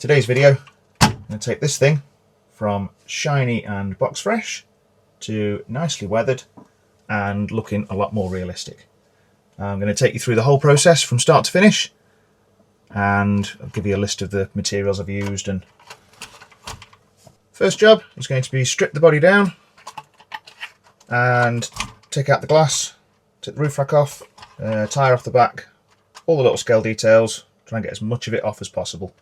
Today's video, I'm going to take this thing from shiny and box fresh to nicely weathered and looking a lot more realistic. I'm going to take you through the whole process from start to finish, and I'll give you a list of the materials I've used. And first job is going to be strip the body down and take out the glass, take the roof rack off, tyre off the back, all the little scale details, try and get as much of it off as possible.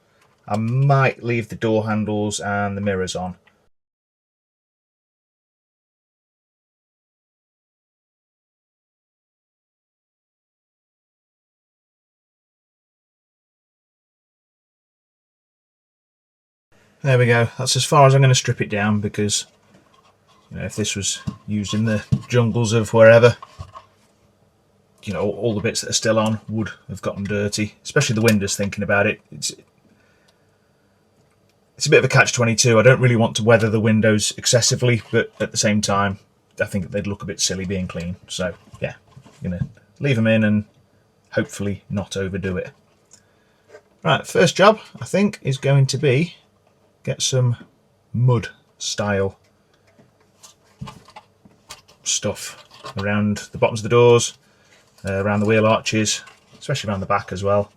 I might leave the door handles and the mirrors on. There we go, that's as far as I'm going to strip it down, because if this was used in the jungles of wherever, all the bits that are still on would have gotten dirty, especially the windows. Thinking about it, it's a bit of a catch-22. I don't really want to weather the windows excessively, but at the same time, I think they'd look a bit silly being clean. So yeah, I'm going to leave them in and hopefully not overdo it. Right, first job I think is going to be get some mud style stuff around the bottoms of the doors, around the wheel arches, especially around the back as well.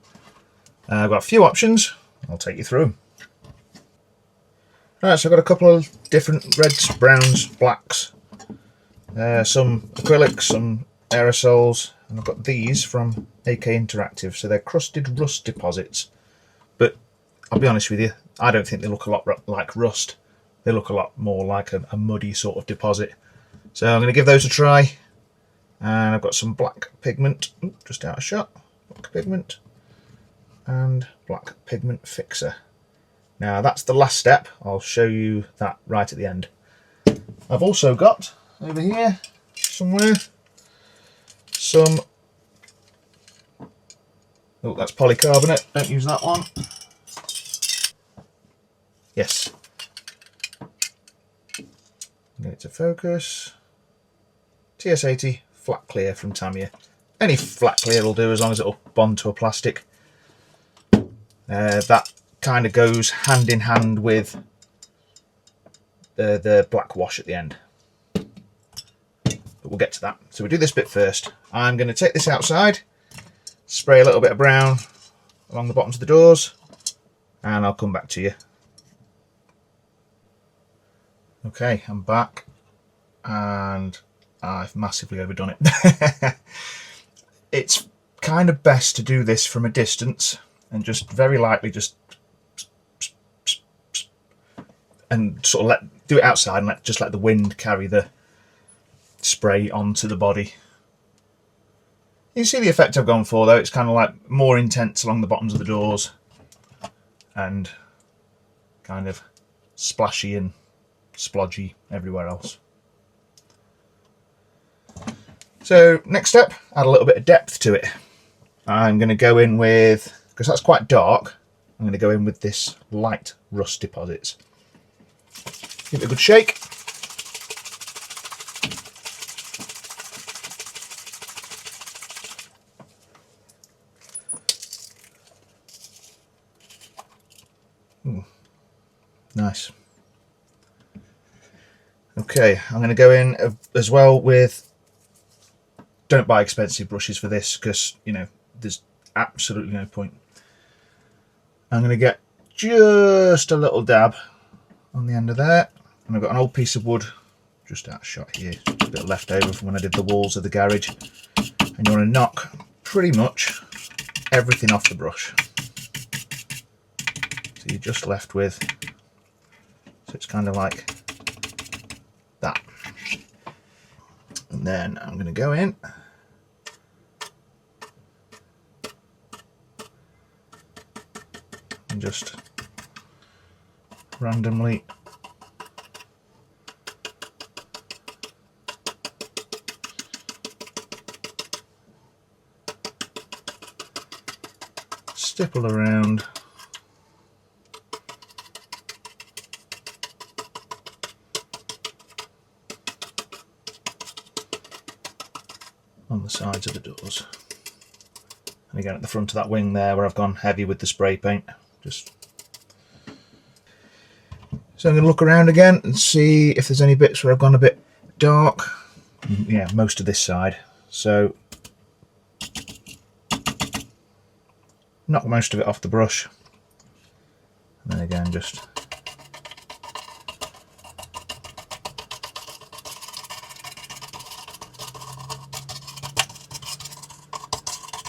I've got a few options, I'll take you through them. Right, so I've got a couple of different reds, browns, blacks, some acrylics, some aerosols, and I've got these from AK Interactive. So they're crusted rust deposits, but I'll be honest with you, I don't think they look a lot like rust. They look a lot more like a muddy sort of deposit. So I'm going to give those a try. And I've got some black pigment, just out of shot, black pigment, and black pigment fixer. Now that's the last step, I'll show you that right at the end. I've also got, over here, somewhere, some, oh that's polycarbonate, don't use that one. Yes. Get it to focus. TS80 flat clear from Tamiya. Any flat clear will do as long as it'll bond to a plastic. That kind of goes hand in hand with the black wash at the end. But we'll get to that. So we do this bit first. I'm going to take this outside, spray a little bit of brown along the bottoms of the doors, and I'll come back to you. Okay, I'm back, and I've massively overdone it. It's kind of best to do this from a distance and just very lightly just and sort of do it outside and just let the wind carry the spray onto the body. You can see the effect I've gone for though. It's kind of like more intense along the bottoms of the doors and kind of splashy and splodgy everywhere else. So next step, add a little bit of depth to it. I'm going to go in with, because that's quite dark, I'm going to go in with this light rust deposits. Give it a good shake. Ooh, nice. Okay, I'm going to go in as well with, don't buy expensive brushes for this because, there's absolutely no point. I'm going to get just a little dab on the end of there. And I've got an old piece of wood just out of shot here, just a bit left over from when I did the walls of the garage. And you want to knock pretty much everything off the brush. So you're just left with, so it's kind of like that. And then I'm going to go in and just randomly stipple around on the sides of the doors. And again at the front of that wing there where I've gone heavy with the spray paint, just So I'm going to look around again and see if there's any bits where I've gone a bit dark. Yeah, most of this side. So knock most of it off the brush. And then again, just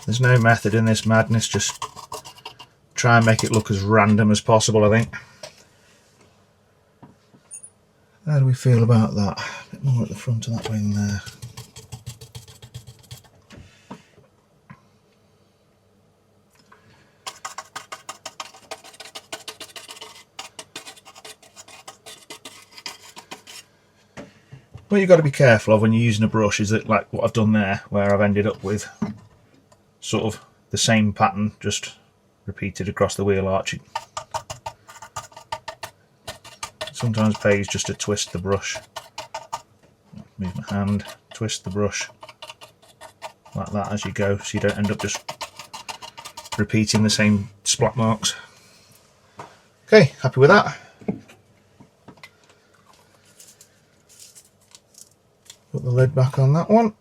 there's no method in this madness, just try and make it look as random as possible, I think. How do we feel about that? A bit more at the front of that wing there. What you've got to be careful of when you're using a brush is that, like what I've done there, where I've ended up with sort of the same pattern just repeated across the wheel arch. It sometimes pays just to twist the brush. Move my hand, twist the brush like that as you go, so you don't end up just repeating the same splat marks. Okay, happy with that. Put the lid back on that one.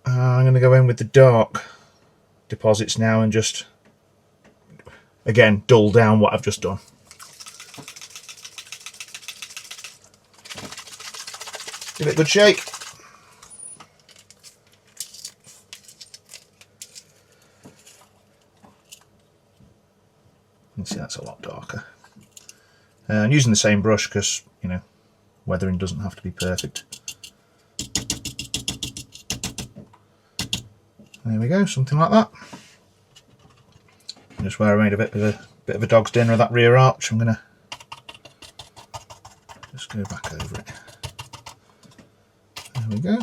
I'm going to go in with the dark deposits now and just, again, dull down what I've just done. Give it a good shake. You can see that's a lot darker. I'm using the same brush because, you know, weathering doesn't have to be perfect. There we go, something like that. Just where I made a bit of a dog's dinner of that rear arch, I'm going to just go back over it. There we go.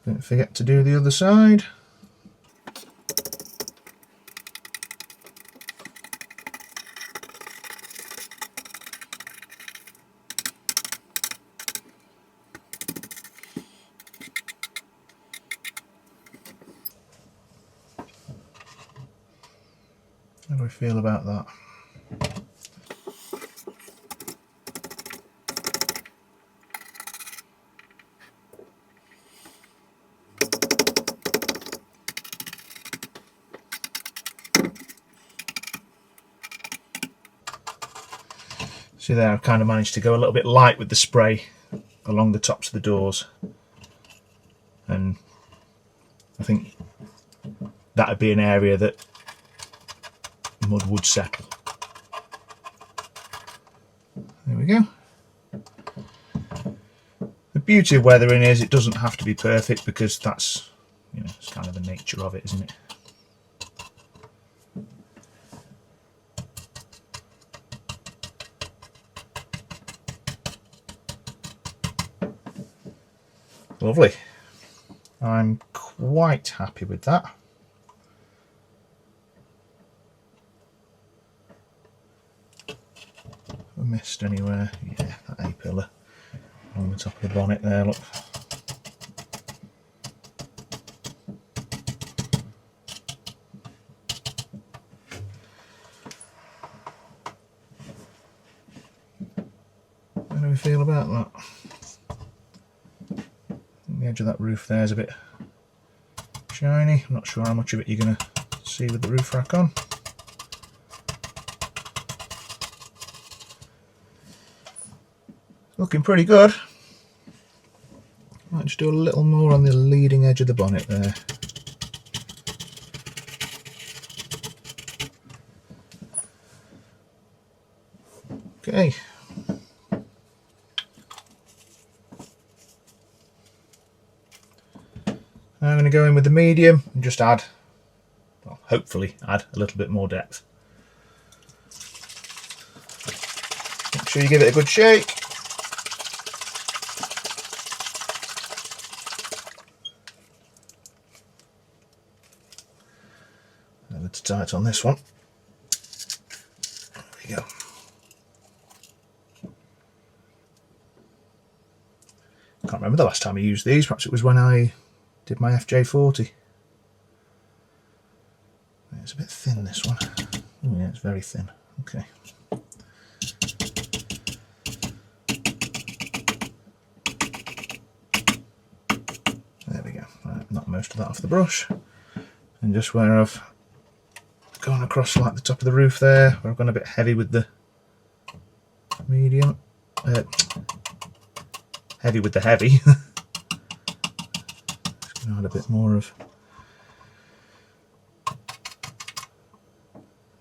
Don't forget to do the other side. How do we feel about that? See there, I've kind of managed to go a little bit light with the spray along the tops of the doors, and I think that would be an area that mud would settle. There we go. The beauty of weathering is it doesn't have to be perfect, because that's, you know, it's kind of the nature of it, isn't it? Lovely. I'm quite happy with that. I missed anywhere? Yeah, that A-pillar on the top of the bonnet there, look. How do we feel about that? The edge of that roof there is a bit shiny. I'm not sure how much of it you're going to see with the roof rack on. Looking pretty good. Might just do a little more on the leading edge of the bonnet there. Okay. I'm going to go in with the medium and just add, well, hopefully add a little bit more depth. Make sure you give it a good shake. A little tight on this one. There we go. can't remember the last time I used these. Perhaps it was when I did my FJ40. It's a bit thin, this one. Oh yeah, it's very thin. Okay. There we go. Right, knock most of that off the brush. And just where I've gone across like the top of the roof there, where I've gone a bit heavy with the medium. Heavy with the heavy. Just going to add a bit more of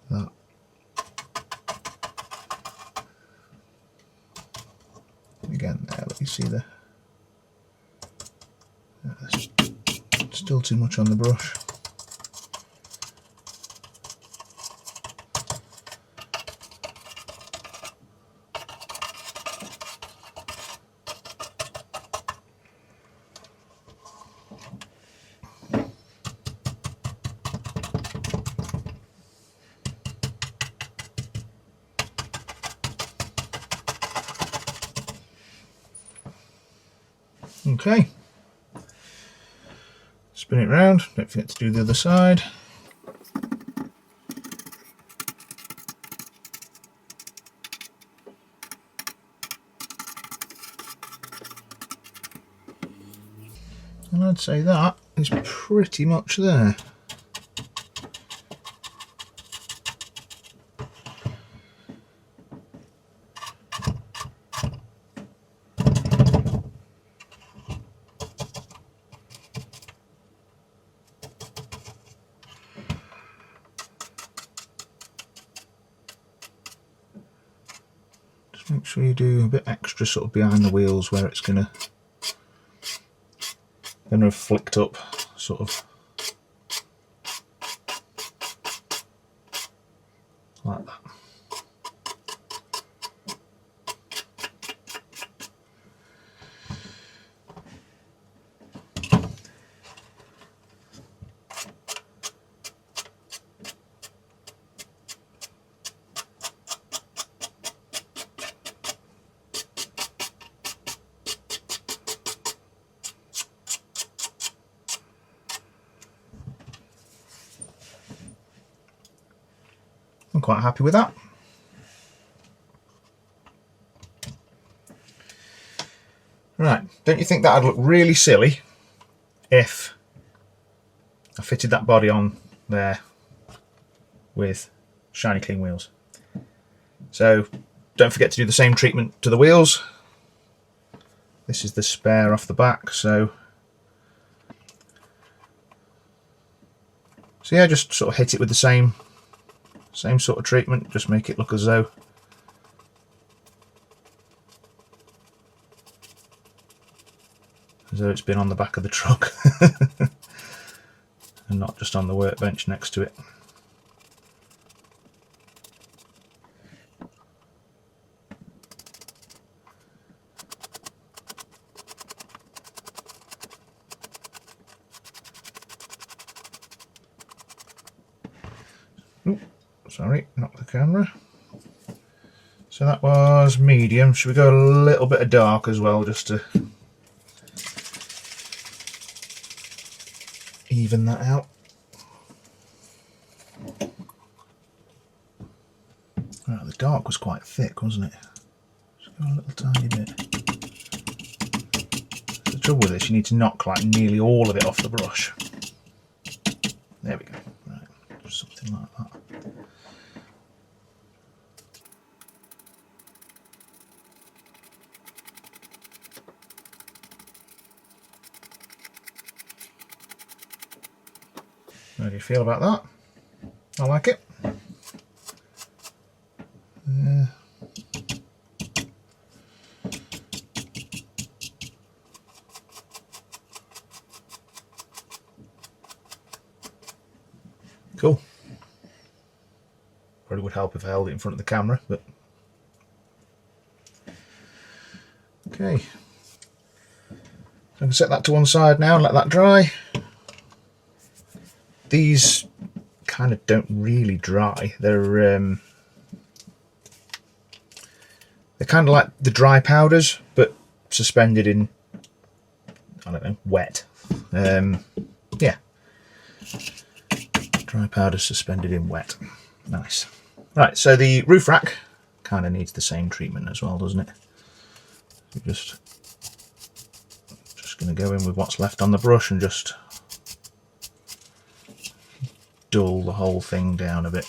that. Again, there, let you see the. There's still too much on the brush. Okay, spin it round, don't forget to do the other side. And I'd say that is pretty much there. Make sure you do a bit extra sort of behind the wheels where it's gonna have flicked up, sort of like that. I'm quite happy with that. Right, don't you think that'd look really silly if I fitted that body on there with shiny clean wheels? So don't forget to do the same treatment to the wheels. This is the spare off the back, so yeah, just sort of hit it with the same sort of treatment, just make it look as though it's been on the back of the truck and not just on the workbench next to it. Sorry, not the camera. So that was medium. Should we go a little bit of dark as well, just to even that out? Right, the dark was quite thick, wasn't it? Just go a little tiny bit. The trouble with this, you need to knock like nearly all of it off the brush. There we go. Right, just something like that. How do you feel about that? I like it. Cool. Probably would help if I held it in front of the camera, but okay. So I can set that to one side now and let that dry. These kind of don't really dry. They're kind of like the dry powders, but suspended in I don't know, wet. Yeah, dry powder suspended in wet. Nice. Right, so the roof rack kind of needs the same treatment as well, doesn't it? Just going to go in with what's left on the brush and just dull the whole thing down a bit.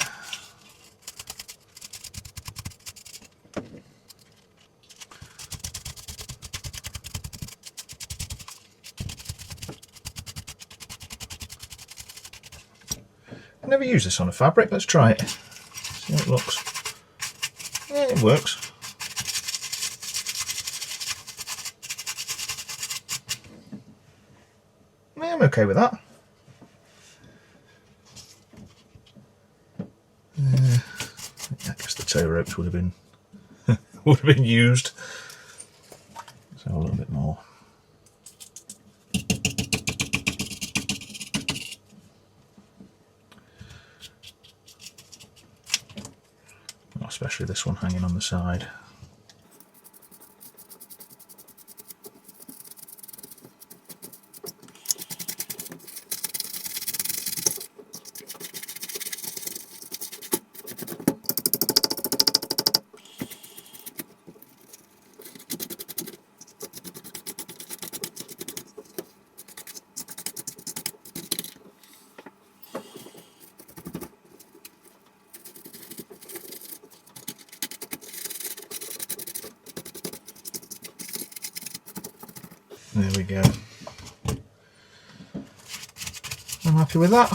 I've never used this on a fabric. Let's try it. See how it looks. Yeah, it works. Yeah, I'm okay with that. I guess the tow ropes would have been used. Let's have a little bit more. Especially this one hanging on the side. There we go. I'm happy with that.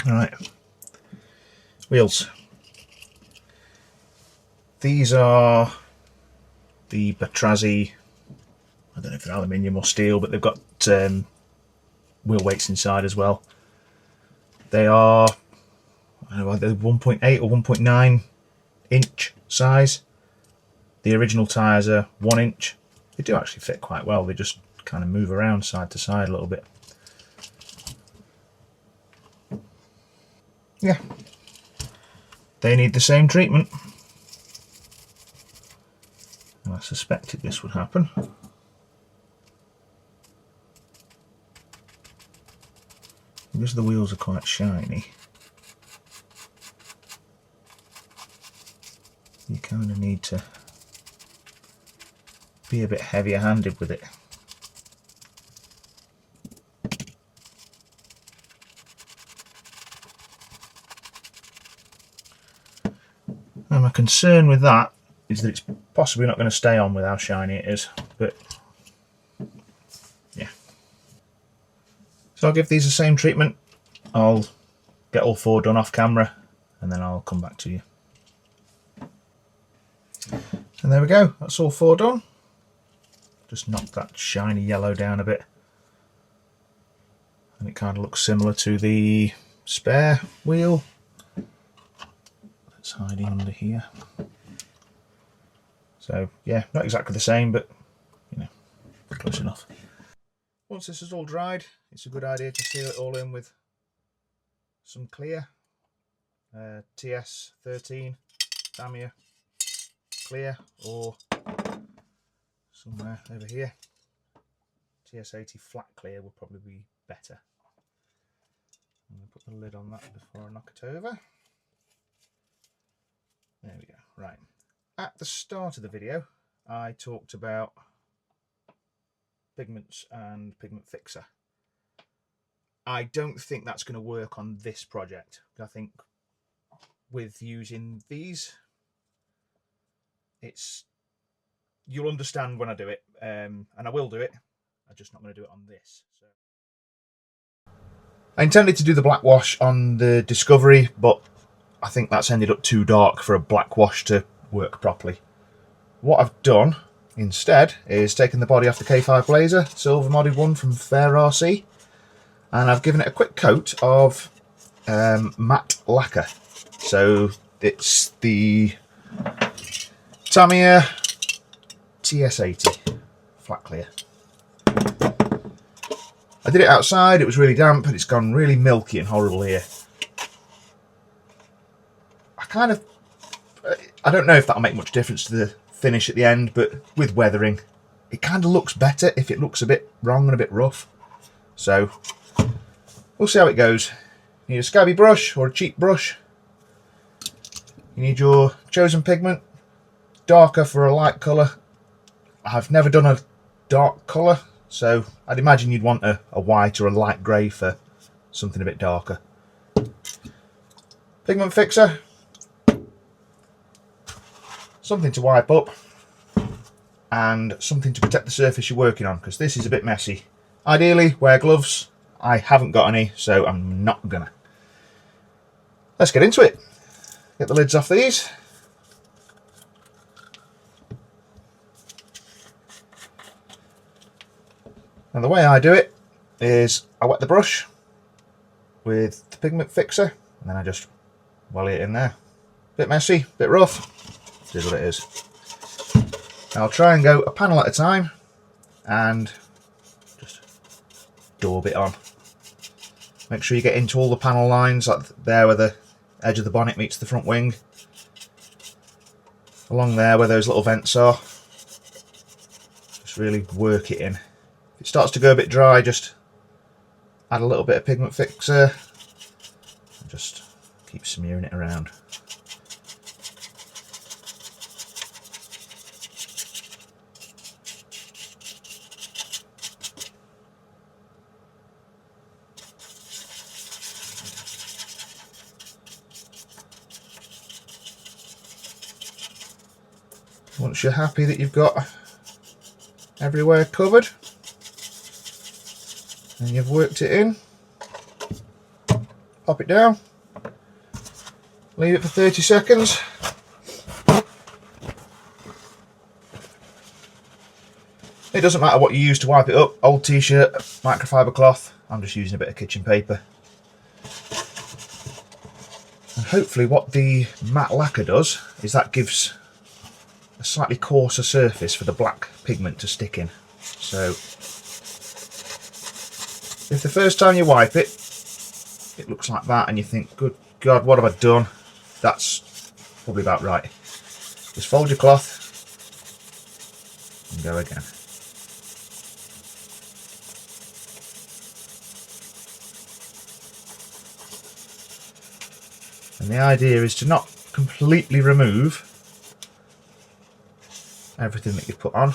All right, wheels. These are the Batrazzi, I don't know if they're aluminium or steel, but they've got wheel weights inside as well. They are, I don't know, they're 1.8 or 1.9 inch size. The original tyres are 1 inch. They do actually fit quite well. They just kind of move around side to side a little bit. Yeah, they need the same treatment. And I suspected this would happen. Because the wheels are quite shiny, you kind of need to be a bit heavier handed with it. And my concern with that is that it's possibly not going to stay on with how shiny it is, but yeah. So I'll give these the same treatment. I'll get all 4 done off camera and then I'll come back to you. And there we go, that's all 4 done. Just knock that shiny yellow down a bit. And it kind of looks similar to the spare wheel that's hiding under here. So yeah, not exactly the same, but you know, close enough. Once this is all dried, it's a good idea to seal it all in with some clear, TS13 Tamiya clear, or somewhere over here. TS80 flat clear would probably be better. I'm going to put the lid on that before I knock it over. There we go. Right. At the start of the video, I talked about pigments and pigment fixer. I don't think that's going to work on this project. I think with using these, you'll understand when I do it, and I will do it. I'm just not going to do it on this. So I intended to do the black wash on the Discovery, but I think that's ended up too dark for a black wash to work properly. What I've done instead is taken the body off the K5 Blazer, silver modded one from Fair RC, and I've given it a quick coat of matte lacquer. So it's the Tamiya TS80 flat clear. I did it outside, it was really damp, and it's gone really milky and horrible here. I don't know if that'll make much difference to the finish at the end, but with weathering, it kind of looks better if it looks a bit wrong and a bit rough. So, we'll see how it goes. You need a scabby brush or a cheap brush. You need your chosen pigment, darker for a light colour. I've never done a dark colour, so I'd imagine you'd want a white or a light grey for something a bit darker. Pigment fixer. Something to wipe up. And something to protect the surface you're working on, because this is a bit messy. Ideally, wear gloves. I haven't got any, so I'm not gonna. Let's get into it. Get the lids off these. And the way I do it is I wet the brush with the pigment fixer, and then I just welly it in there. Bit messy, bit rough. This is what it is. And I'll try and go a panel at a time and just daub it on. Make sure you get into all the panel lines, like there where the edge of the bonnet meets the front wing. Along there where those little vents are. Just really work it in. If it starts to go a bit dry, just add a little bit of pigment fixer and just keep smearing it around. Once you're happy that you've got everywhere covered and you've worked it in, pop it down, leave it for 30 seconds. It doesn't matter what you use to wipe it up, old t-shirt, microfiber cloth, I'm just using a bit of kitchen paper. And hopefully what the matte lacquer does is that gives a slightly coarser surface for the black pigment to stick in. So if the first time you wipe it, it looks like that and you think, good God, what have I done? That's probably about right. Just fold your cloth and go again. And the idea is to not completely remove everything that you've put on.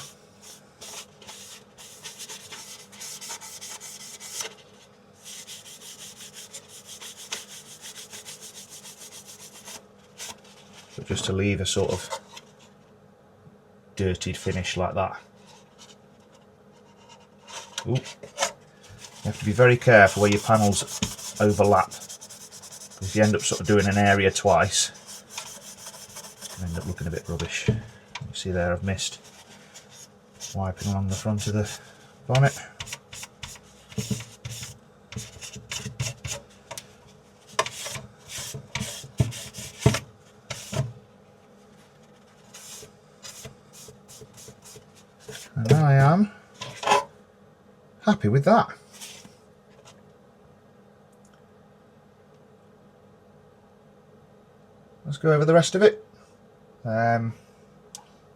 But just to leave a sort of dirtied finish like that. Ooh. You have to be very careful where your panels overlap. If you end up sort of doing an area twice, you end up looking a bit rubbish. You see there I've missed wiping along the front of the bonnet. And I am happy with that. Let's go over the rest of it.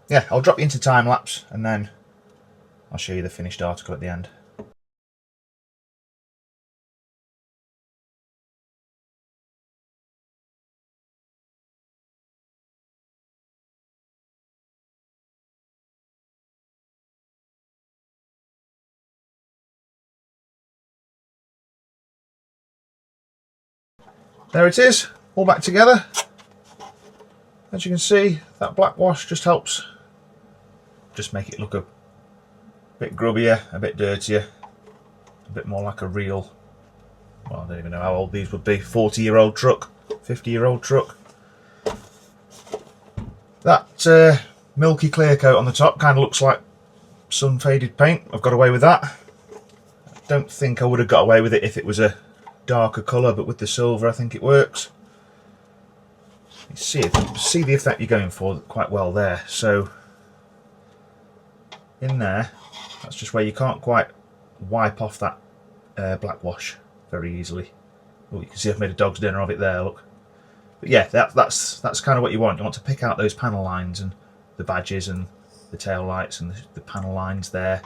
Yeah, I'll drop you into time lapse and then I'll show you the finished article at the end. There it is, all back together. As you can see, that black wash just helps just make it look a bit grubbier, a bit dirtier, a bit more like a real, well, I don't even know how old these would be, 40-year-old truck, 50-year-old truck. That milky clear coat on the top kind of looks like sun faded paint. I've got away with that. I don't think I would have got away with it if it was a darker colour, but with the silver I think it works. You see the effect you're going for quite well there. So in there, that's just where you can't quite wipe off that black wash very easily. Oh, you can see I've made a dog's dinner of it there, look. But yeah, that's kind of what you want. You want to pick out those panel lines and the badges and the tail lights and the panel lines there,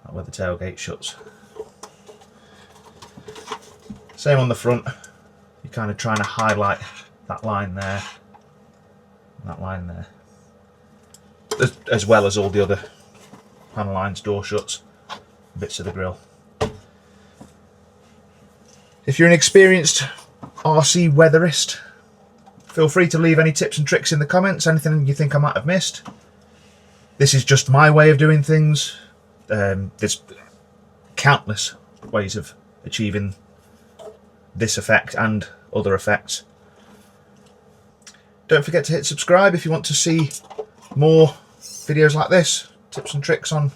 where the tailgate shuts. Same on the front. You're kind of trying to highlight that line there, and that line there, as well as all the other panel lines, door shuts, bits of the grille. If you're an experienced RC weatherist, feel free to leave any tips and tricks in the comments, anything you think I might have missed. This is just my way of doing things. There's countless ways of achieving this effect and other effects. Don't forget to hit subscribe if you want to see more videos like this, tips and tricks on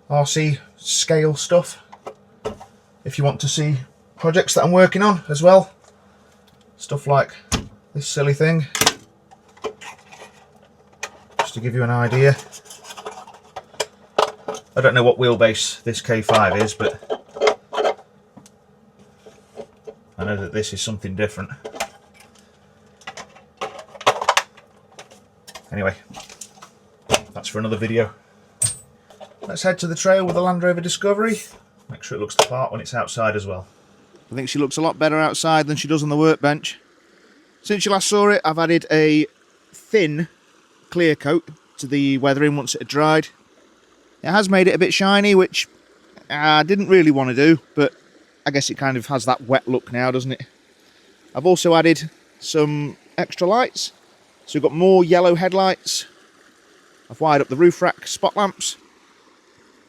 RC scale stuff. If you want to see projects that I'm working on as well, stuff like this silly thing, just to give you an idea. I don't know what wheelbase this K5 is, but I know that this is something different. Anyway, that's for another video. Let's head to the trail with the Land Rover Discovery. Make sure it looks the part when it's outside as well. I think she looks a lot better outside than she does on the workbench. Since you last saw it, I've added a thin clear coat to the weathering once it had dried. It has made it a bit shiny, which I didn't really want to do, but I guess it kind of has that wet look now, doesn't it? I've also added some extra lights. So we've got more yellow headlights. I've wired up the roof rack spot lamps,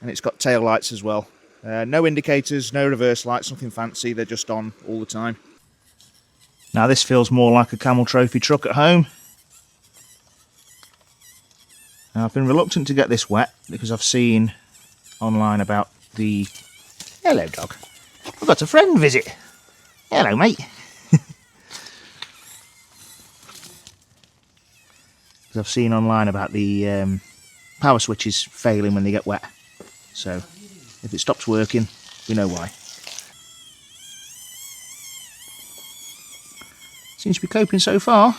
and it's got tail lights as well. No indicators, no reverse lights, nothing fancy, they're just on all the time. Now this feels more like a Camel trophy truck at home. Now I've been reluctant to get this wet because I've seen online about the... Hello dog, I've got a friend visit. Hello mate. Because I've seen online about the power switches failing when they get wet. So if it stops working, we know why. Seems to be coping so far.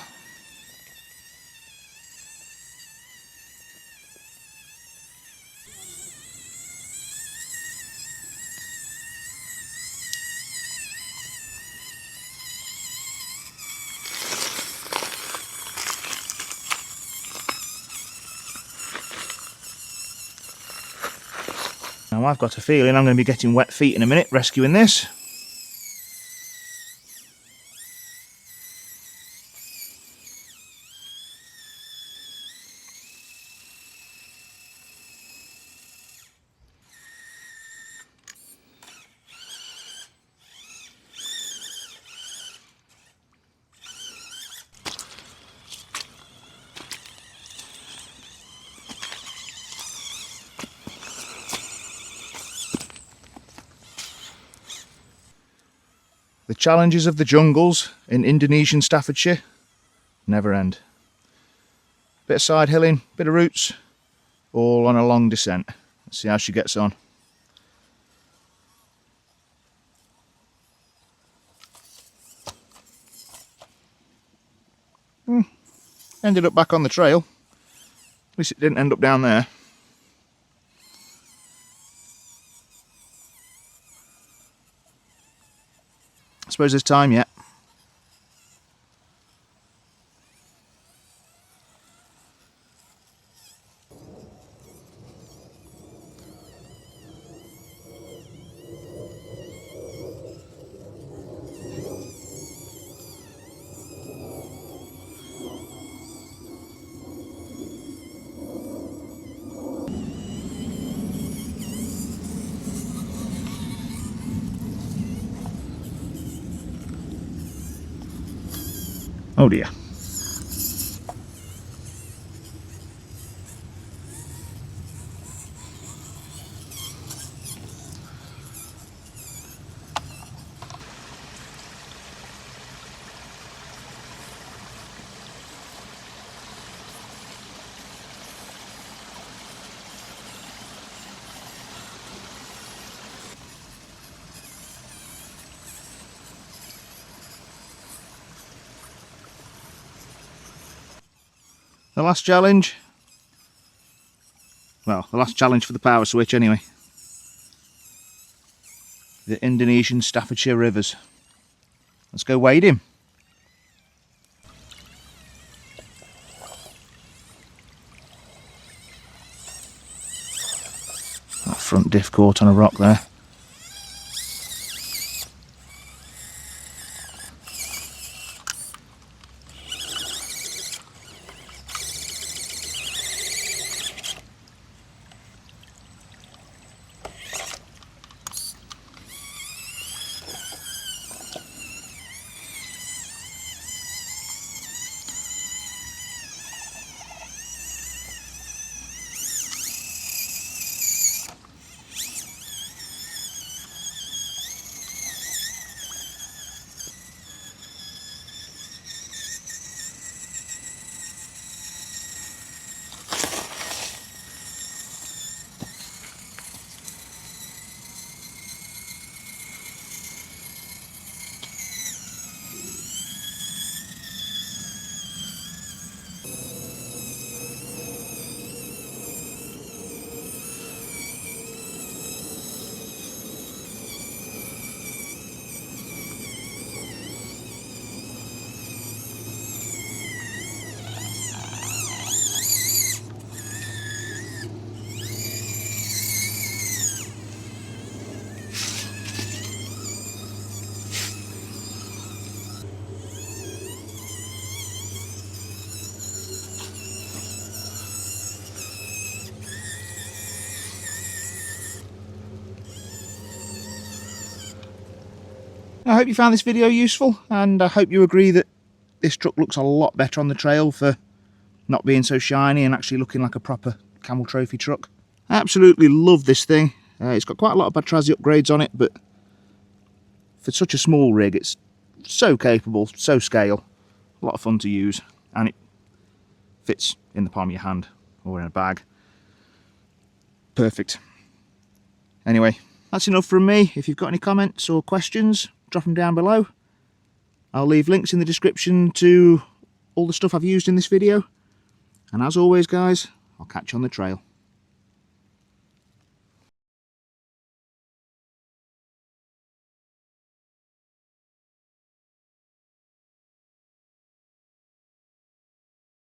Now I've got a feeling I'm going to be getting wet feet in a minute rescuing this. The challenges of the jungles in Indonesian Staffordshire never end. Bit of side hilling, bit of roots, all on a long descent. Let's see how she gets on. Ended up back on the trail. At least it didn't end up down there. I suppose there's time yet. Oh dear. The last challenge. Well, the last challenge for the power switch anyway. The Indonesian Staffordshire Rivers. Let's go wade him. That front diff caught on a rock there. I hope you found this video useful, and I hope you agree that this truck looks a lot better on the trail for not being so shiny and actually looking like a proper Camel trophy truck. I absolutely love this thing. It's got quite a lot of Batrazi upgrades on it, but for such a small rig it's so capable, so scale, a lot of fun to use, and it fits in the palm of your hand or in a bag. Perfect. Anyway, that's enough from me. If you've got any comments or questions, drop them down below. I'll leave links in the description to all the stuff I've used in this video. And as always guys, I'll catch you on the trail.